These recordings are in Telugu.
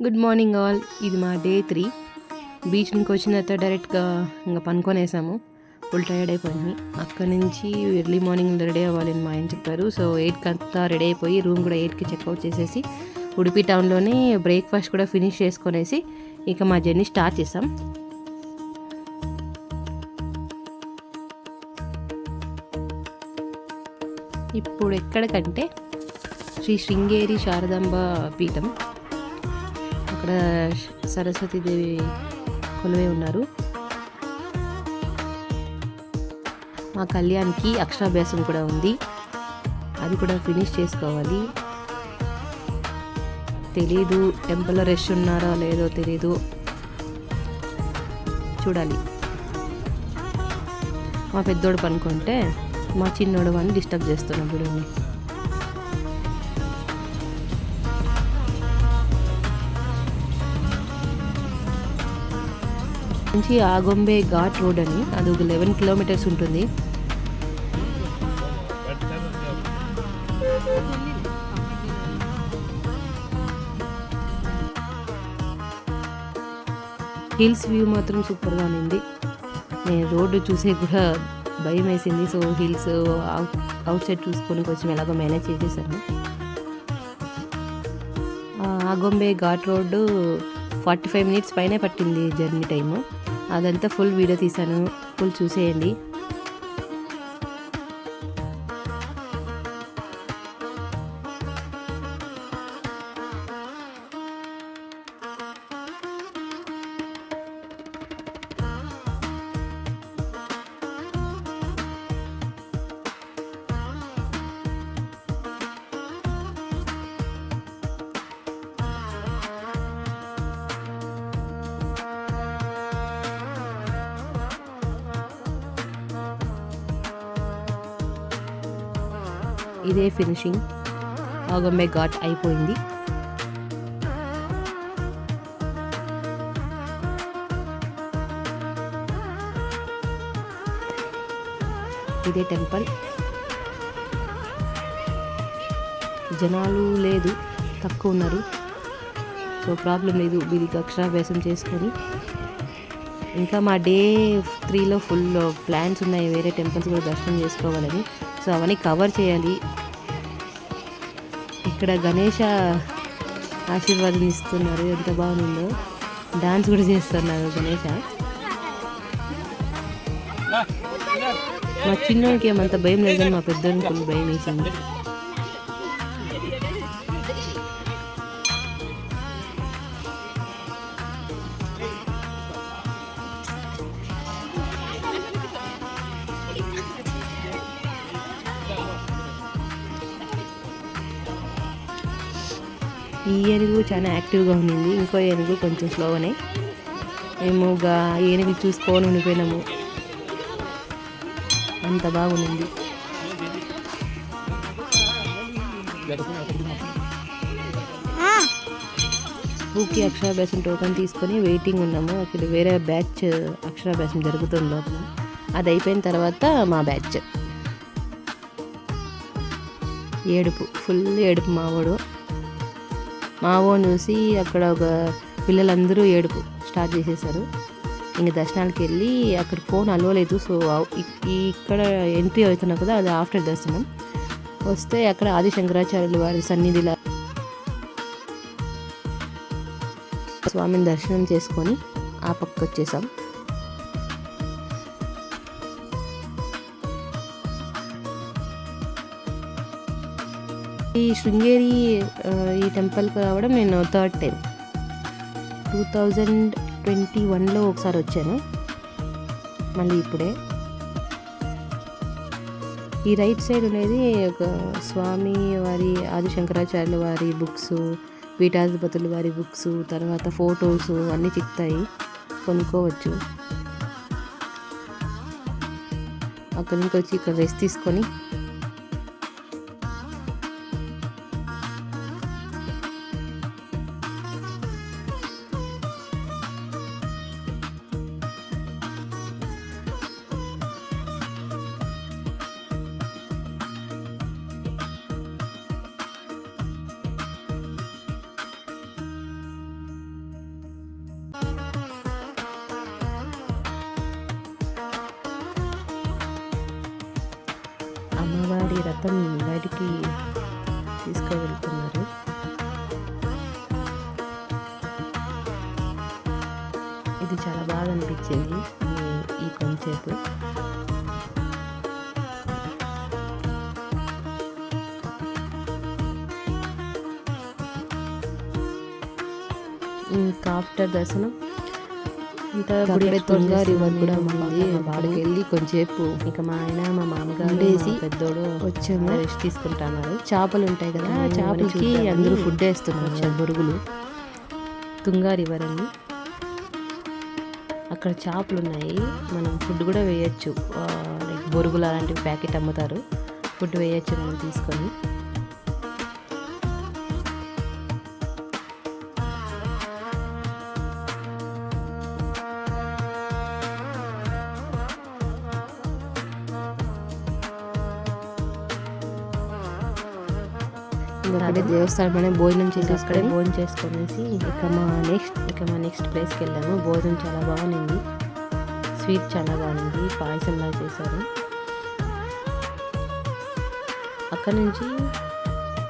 Good morning all. ఇది మా డే 3. బీచ్ నుంచి వచ్చిన తర్వాత డైరెక్ట్గా ఇంకా పనుకొనేసాము. ఫుల్ టైర్డ్ అయిపోయింది. అక్కడి నుంచి ఎర్లీ మార్నింగ్ రెడీ అవ్వాలని మా ఆయన చెప్పారు. సో 8కి అంతా రెడీ అయిపోయి రూమ్ కూడా 8కి చెక్అవుట్ చేసేసి ఉడిపి టౌన్లోనే బ్రేక్ఫాస్ట్ కూడా ఫినిష్ చేసుకునేసి ఇక మా జర్నీ స్టార్ట్ చేసాం. ఇప్పుడు ఎక్కడికంటే శ్రీ శృంగేరి శారదాంబ పీఠం. అక్కడ సరస్వతీదేవి కొలువై ఉన్నారు. మా కళ్యాణ్కి అక్షరాభ్యాసం కూడా ఉంది, అది కూడా ఫినిష్ చేసుకోవాలి. తెలీదు టెంపుల్లో రష్ ఉన్నారో లేదో తెలీదు, చూడాలి. మా పెద్దోడు పనుకుంటే మా చిన్నోడు వాడిని డిస్టర్బ్ చేస్తున్నప్పుడు నుంచి ఆగొంబే ఘాట్ రోడ్ అని, అది ఒక 11 కిలోమీటర్స్ ఉంటుంది. హిల్స్ వ్యూ మాత్రం సూపర్గా ఉంది. నేను రోడ్డు చూసే కూడా భయం వేసింది. సో హిల్స్ అవుట్ సైడ్ చూసుకొని కొంచెం ఎలాగో మేనేజ్ చేసేసాను. ఆగొంబే ఘాట్ రోడ్డు 45 మినిట్స్ పైనే పట్టింది జర్నీ టైము. అదంతా ఫుల్ వీడియో తీశాను, ఫుల్ చూసేయండి. ఇదే ఫినిషింగ్. ఆగొంబే ఘాట్ అయిపోయింది. ఇదే టెంపుల్. జనాలు లేదు, తక్కువ ఉన్నారు. సో ప్రాబ్లం లేదు, వీరికి అక్షరాభ్యాసం చేసుకొని. ఇంకా మా డే 3లో ఫుల్ ప్లాన్స్ ఉన్నాయి, వేరే టెంపుల్స్ కూడా దర్శనం చేసుకోవాలని. సో అవన్నీ కవర్ చేయాలి. ఇక్కడ గణేష ఆశీర్వాదం ఇస్తున్నారు, ఎంత బాగుందో. డాన్స్ కూడా చేస్తున్నారు గణేష. మా చిన్నోడికి ఏమంత భయం లేదని మా పెద్దోడికి ఫుల్ భయం వేసింది. ఈ ఏనుగు చాలా యాక్టివ్గా ఉండింది, ఇంకో ఏనుగు కొంచెం స్లోగానే. మేము ఏనుగు చూసుకొని ఉండిపోయినాము, అంత బాగుంది. స్పూకి అక్షరాభ్యాసం టోకెన్ తీసుకొని వెయిటింగ్ ఉన్నాము. అక్కడ వేరే బ్యాచ్ అక్షరాభ్యాసం జరుగుతుంది లోపల. అది అయిపోయిన తర్వాత మా బ్యాచ్. ఏడుపు, ఫుల్ ఏడుపు. మావోని చూసి అక్కడ ఒక పిల్లలందరూ ఏడుపు స్టార్ట్ చేసేసారు. ఇంక దర్శనానికి వెళ్ళి అక్కడ ఫోన్ అలవలేదు. సో ఇక్కడ ఎంట్రీ అవుతున్నాం కదా, అది ఆఫ్టర్ దర్శనం. వస్తే అక్కడ ఆది శంకరాచార్యుల వారి సన్నిధిలో స్వామిని దర్శనం చేసుకొని ఆ పక్క వచ్చేసాం. ఈ శృంగేరి ఈ టెంపుల్కి రావడం నేను 3rd టైం. 2021లో ఒకసారి వచ్చాను, మళ్ళీ ఇప్పుడే. ఈ రైట్ సైడ్ అనేది ఒక స్వామి వారి ఆది శంకరాచార్యుల వారి బుక్స్, పీఠాధిపతుల వారి బుక్స్, తర్వాత ఫొటోస్ అన్నీ చిక్తాయి, కొనుక్కోవచ్చు. అక్కడి నుంచి వచ్చి ఇక్కడ రెస్ట్ తీసుకొని రథం బయటికి తీసుకువెళ్తున్నారు. ఇది చాలా బాగా అనిపించింది ఈ కొంచెంసేపు. ఇంకా ఆఫ్టర్ దర్శనం ఇంకా గుడి తుంగా రివర్ కూడా ఉంది. వాడికి వెళ్ళి కొంచెంసేపు ఇక మా ఆయన మా మామగారు పెద్దోడు వచ్చాము రెస్ట్ తీసుకుంటున్నారు. చేపలు ఉంటాయి కదా, చేపలకి అందరూ ఫుడ్ వేస్తున్నారు బొరుగులు. తుంగా రివర్ అని అక్కడ చేపలు ఉన్నాయి, మనం ఫుడ్ కూడా వేయచ్చు. లైక్ బొరుగులు అలాంటివి ప్యాకెట్ అమ్ముతారు, ఫుడ్ వేయచ్చు మనం తీసుకొని. అక్కడే దేవస్థానంలోనే భోజనం చేసి అక్కడే భోజనం చేసుకునేసి ఇక మా నెక్స్ట్ ప్లేస్కి వెళ్ళాము. భోజనం చాలా బాగుంది, స్వీట్ చాలా బాగుంది, పాయసంలా చేశారు. అక్కడ నుంచి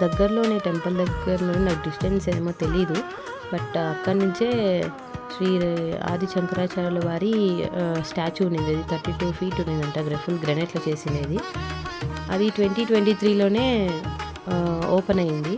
దగ్గరలోనే టెంపుల్ దగ్గరలోనే, నాకు డిస్టెన్స్ ఏమో తెలీదు, బట్ అక్కడి నుంచే శ్రీ ఆది శంకరాచార్యుల వారి స్టాచ్యూ ఉన్నది. అది 32 feet ఉన్నదంట, ఫుల్ గ్రెనైట్లో చేసినది. అది 2023లోనే ఓపెన్ అయింది.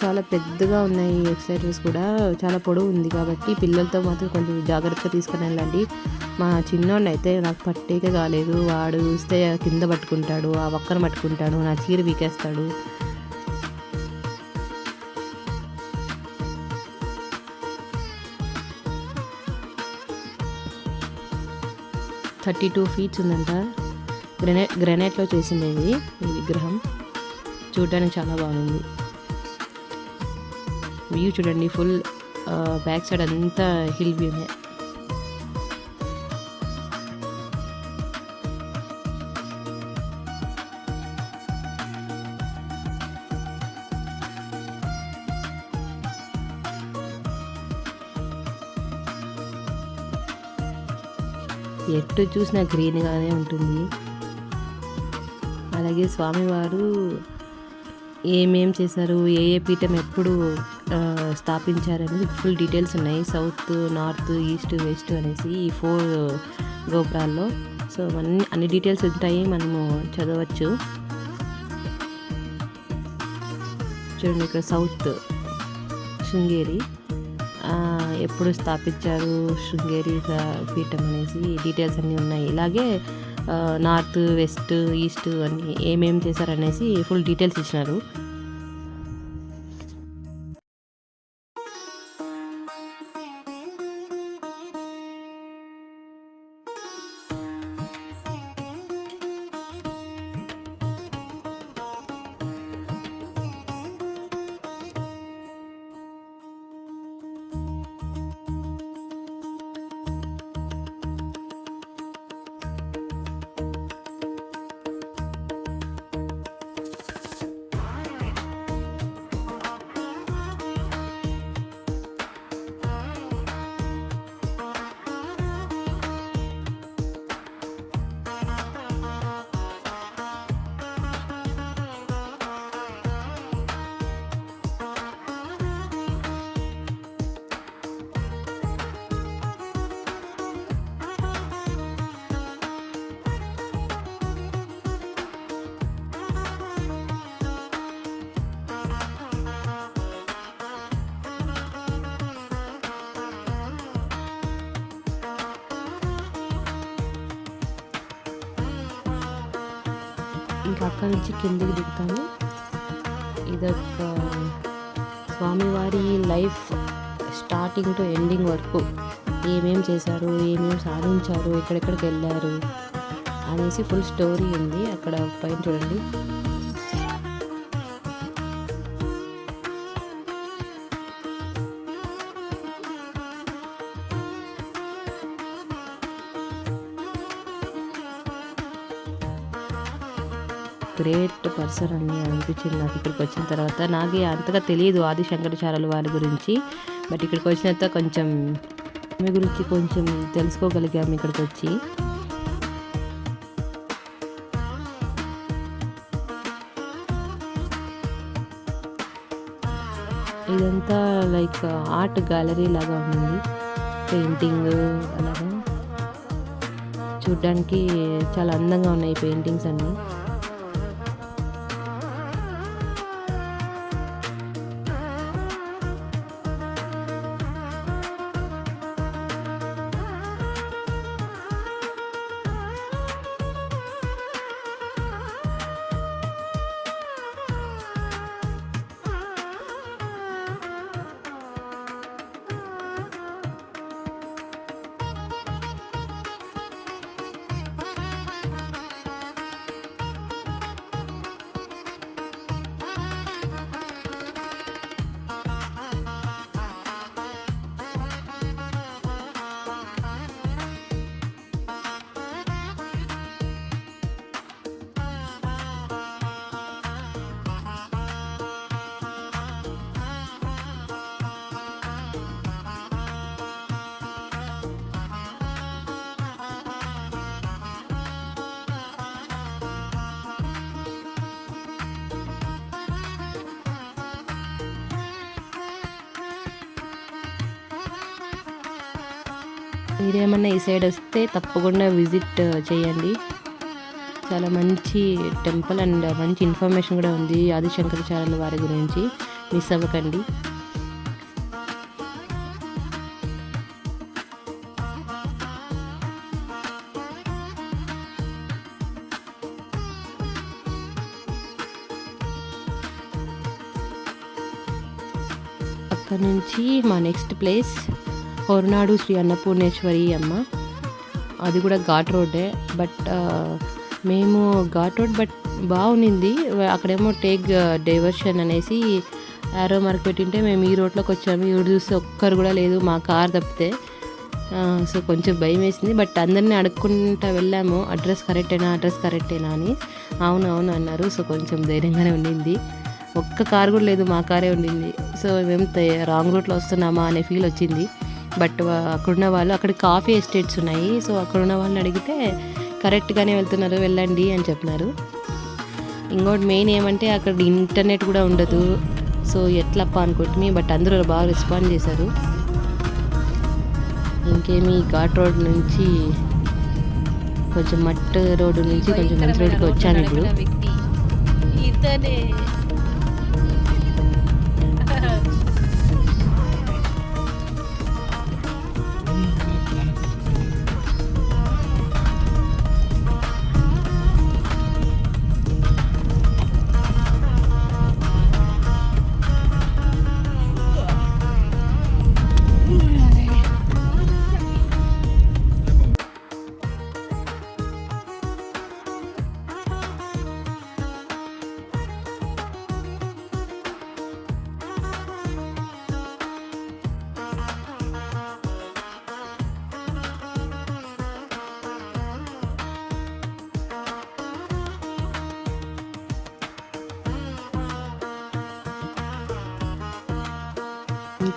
చాలా పెద్దగా ఉన్నాయి. ఎక్సర్సైజెస్ కూడా చాలా పొడవు ఉంది కాబట్టి పిల్లలతో మాత్రం కొంచెం జాగ్రత్తగా తీసుకుని వెళ్ళండి. మా చిన్నోడిని అయితే నాకు పట్టేక కాలేదు, వాడు చూస్తే కింద పట్టుకుంటాడు, ఆ ఒక్కన పట్టుకుంటాడు, నా చీర వీకేస్తాడు. $32 feet ఉందంట, గ్రెనైట్లో చేసింది ఈ విగ్రహం. చూడడానికి చాలా బాగుంది. వ్యూ చూడండి, ఫుల్ బ్యాక్ సైడ్ అంతా హిల్ వ్యూనే. ఎటు చూసినా గ్రీన్గానే ఉంటుంది. అలాగే స్వామివారు ఏమేం చేశారు, ఏ పీఠం ఎప్పుడు స్థాపించారనేది ఫుల్ డీటెయిల్స్ ఉన్నాయి. సౌత్, నార్త్, ఈస్ట్, వెస్ట్ అనేసి ఈ 4 గోపురాల్లో. సో అన్ని డీటెయిల్స్ ఉంటాయి, మనము చదవచ్చు. చూడండి, ఇక్కడ సౌత్ శృంగేరి ఎప్పుడు స్థాపించారు, శృంగేరి పీఠం అనేసి డీటెయిల్స్ అన్నీ ఉన్నాయి. ఇలాగే నార్త్, వెస్ట్, ఈస్ట్ అని ఏమేం చేశారనేసి ఫుల్ డీటెయిల్స్ ఇచ్చినారు. ఇంకా అక్కడ నుంచి కిందికి దిగుతాము. ఇదొక స్వామివారి లైఫ్ స్టార్టింగ్ టు ఎండింగ్ వరకు ఏమేమి చేశారు, ఏమేమి సాధించారు, ఎక్కడెక్కడికి వెళ్ళారు అనేసి ఫుల్ స్టోరీ ఉంది. అక్కడ పైన చూడండి. గ్రేట్ పర్సన్ అని అనిపించింది నాకు ఇక్కడికి వచ్చిన తర్వాత. నాకే అంతగా తెలియదు ఆది శంకరాచార్యుల వారి గురించి, బట్ ఇక్కడికి వచ్చిన తర్వాత కొంచెం మీ గురించి కొంచెం తెలుసుకోగలిగాము ఇక్కడికి వచ్చి. ఇదంతా లైక్ ఆర్ట్ గ్యాలరీ లాగా ఉంది, పెయింటింగ్ అలాగా చూడ్డానికి చాలా అందంగా ఉన్నాయి పెయింటింగ్స్ అన్నీ. మీరేమన్నా ఈ సైడ్ వస్తే తప్పకుండా విజిట్ చేయండి. చాలా మంచి టెంపుల్ అండ్ మంచి ఇన్ఫర్మేషన్ కూడా ఉంది ఆది శంకరాచార్యుల వారి గురించి, మిస్ అవ్వకండి. అక్కడ నుంచి మా నెక్స్ట్ ప్లేస్ హొరనాడు శ్రీ అన్నపూర్ణేశ్వరి అమ్మ. అది కూడా ఘాట్ రోడ్డే, బట్ మేము ఘాట్ రోడ్ బట్ బాగుంది. అక్కడేమో టేక్ డైవర్షన్ అనేసి యారో మార్క్ పెట్టింటే మేము ఈ రోడ్లోకి వచ్చాము. ఈరోజు చూస్తే ఒక్కరు కూడా లేదు, మా కార్ తప్పితే. సో కొంచెం భయం వేసింది, బట్ అందరినీ అడుక్కుంటూ వెళ్ళాము అడ్రస్ కరెక్టేనా అని. అవును అన్నారు. సో కొంచెం ధైర్యంగానే ఉండింది. ఒక్క కార్ కూడా లేదు, మా కారే ఉండింది. సో మేము రాంగ్ రూట్లో వస్తున్నామా అనే ఫీల్ వచ్చింది. బట్ అక్కడున్న వాళ్ళు, అక్కడ కాఫీ ఎస్టేట్స్ ఉన్నాయి, సో అక్కడున్న వాళ్ళని అడిగితే కరెక్ట్గానే వెళ్తున్నారు, వెళ్ళండి అని చెప్పినారు. ఇంకోటి మెయిన్ ఏమంటే అక్కడ ఇంటర్నెట్ కూడా ఉండదు. సో ఎట్లప్ప అనుకుంటున్నాం, బట్ అందరూ బాగా రెస్పాండ్ చేశారు. ఇంకేమి ఘాట్ రోడ్ నుంచి కొంచెం మట్టి రోడ్డు నుంచి కొంచెం మంచి రోడ్డుకి వచ్చాను ఇప్పుడు.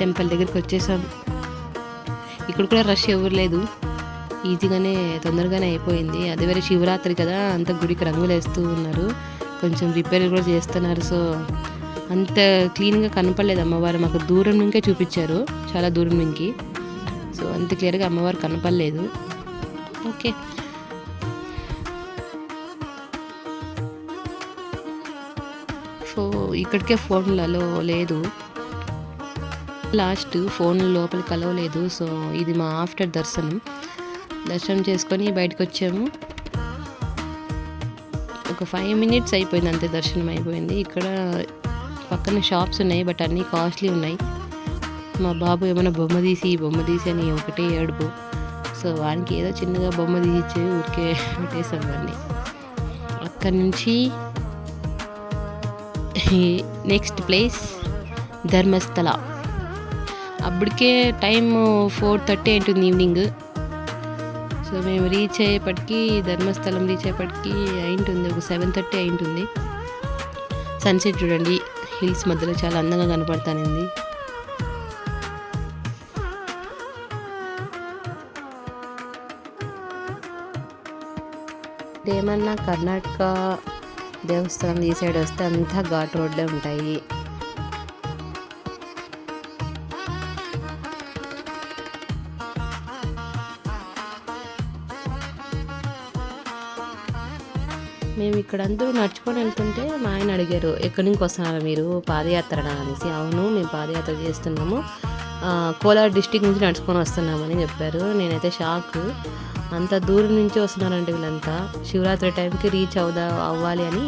టెంపుల్ దగ్గరికి వచ్చేసాం. ఇక్కడ కూడా రష్ ఎవరు లేదు, ఈజీగానే తొందరగానే అయిపోయింది. అదే వేరే శివరాత్రి కదా, అంత గుడికి రంగులు వేస్తూ ఉన్నారు, కొంచెం రిపేర్ కూడా చేస్తున్నారు. సో అంత క్లీన్గా కనపడలేదు అమ్మవారు, మాకు దూరం నుంకే చూపించారు, చాలా దూరం నుంచి. సో అంత క్లియర్గా అమ్మవారు కనపడలేదు. ఓకే, సో ఇక్కడికే ఫోన్లలో లేదు, లాస్ట్ ఫోన్ లోపలికి కలవలేదు. సో ఇది మా ఆఫ్టర్ దర్శనం చేసుకొని బయటకు వచ్చాము. ఒక 5 మినిట్స్ అయిపోయింది అంతే, దర్శనం అయిపోయింది. ఇక్కడ పక్కన షాప్స్ ఉన్నాయి, బట్ అన్నీ కాస్ట్లీ ఉన్నాయి. మా బాబు ఏమైనా బొమ్మ తీసి అని ఒకటే ఏడుపు. సో వానికి ఏదో చిన్నగా బొమ్మ తీసి ఊరికే పెట్టేసాం వాడిని. అక్కడి నుంచి నెక్స్ట్ ప్లేస్ ధర్మస్థల. అప్పటికే టైం 4:30 అయింటుంది ఈవినింగ్. సో మేము ధర్మస్థలం రీచ్ అయ్యేపటికి అయింటుంది ఒక 7:30 అయింటుంది. సన్సెట్ చూడండి, హిల్స్ మధ్యలో చాలా అందంగా కనపడతానింది. ఏమన్నా కర్ణాటక దేవస్థానం ఈ సైడ్ వస్తే అంతా ఘాట్ రోడ్లే ఉంటాయి. మేము ఇక్కడ అందరూ నడుచుకొని వెళ్తుంటే మా ఆయన అడిగారు, ఎక్కడి నుంచి వస్తున్నారా మీరు, పాదయాత్రనా అనేసి. అవును, మేము పాదయాత్ర చేస్తున్నాము, కోలార్ డిస్టిక్ నుంచి నడుచుకొని వస్తున్నామని చెప్పారు. నేనైతే షాక్, అంత దూరం నుంచి వస్తున్నారంటే వీళ్ళంతా శివరాత్రి టైంకి రీచ్ అవ్వాలి అని.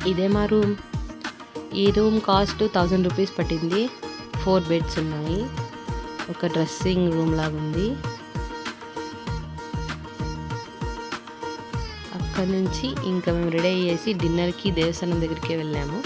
ఇదే మా రూమ్. ఈ రూమ్ కాస్ట్ 1000 రూపీస్ పట్టింది. 4 బెడ్స్ ఉన్నాయి, ఒక డ్రెస్సింగ్ రూమ్ లాగా ఉంది. అక్కడ నుంచి ఇంకా మేము రెడీ అయ్యేసి డిన్నర్కి దేవస్థానం దగ్గరికి వెళ్ళాము.